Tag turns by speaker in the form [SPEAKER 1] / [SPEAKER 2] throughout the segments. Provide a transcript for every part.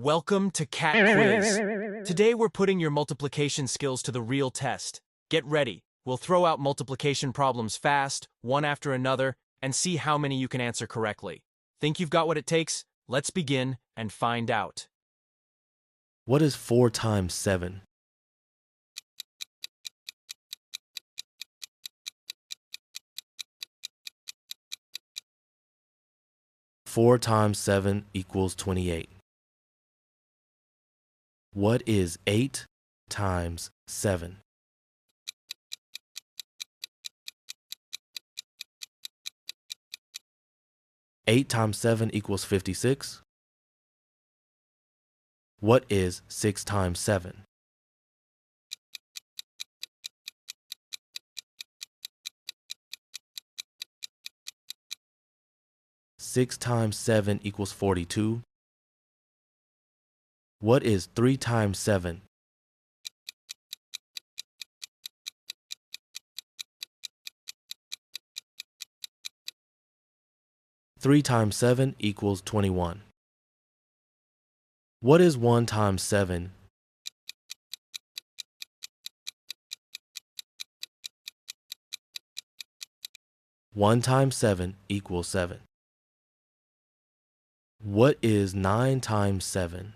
[SPEAKER 1] Welcome to Cat Quiz. Today we're putting your multiplication skills to the real test. Get ready. We'll throw out multiplication problems fast, one after another, and see how many you can answer correctly. Think you've got what it takes? Let's begin and find out.
[SPEAKER 2] What is 4 times 7? Four times 7 equals 28. What is 8 times 7? Eight times 7 equals 56. What is 6 times 7? Six times 7 equals 42. What is 3 times 7? Three times 7 equals 21. What is 1 times 7? One times 7 equals 7. What is 9 times 7?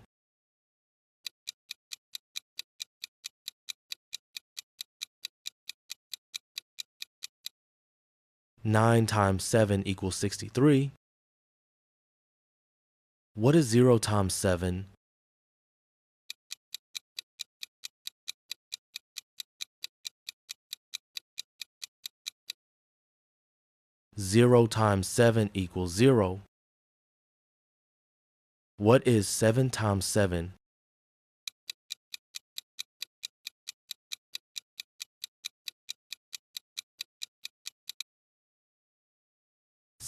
[SPEAKER 2] Nine times 7 equals 63. What is 0 times 7? Zero times 7 equals 0. What is 7 times 7?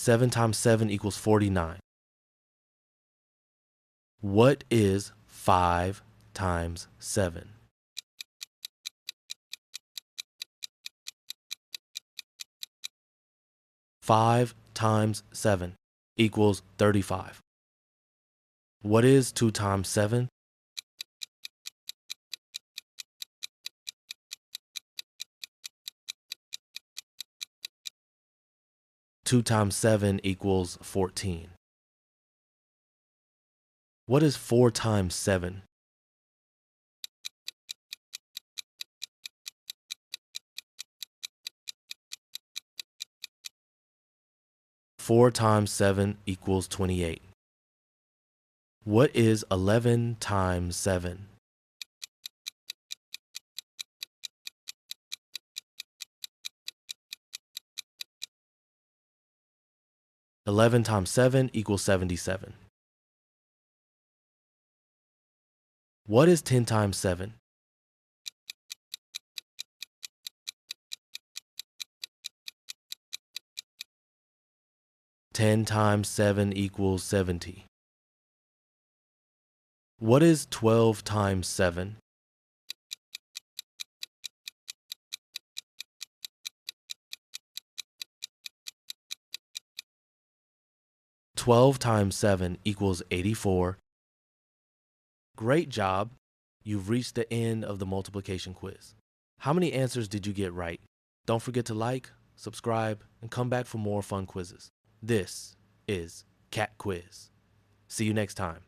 [SPEAKER 2] Seven times 7 equals 49. What is 5 times 7? Five times 7 equals 35. What is 2 times 7? Two times 7 equals 14. What is 4 times 7? Four times 7 equals 28. What is 11 times 7? Eleven times 7 equals 77. What is 10 times 7? Ten times 7 equals 70. What is 12 times 7? Twelve times 7 equals 84. Great job! You've reached the end of the multiplication quiz. How many answers did you get right? Don't forget to like, subscribe, and come back for more fun quizzes. This is Cat Quiz. See you next time.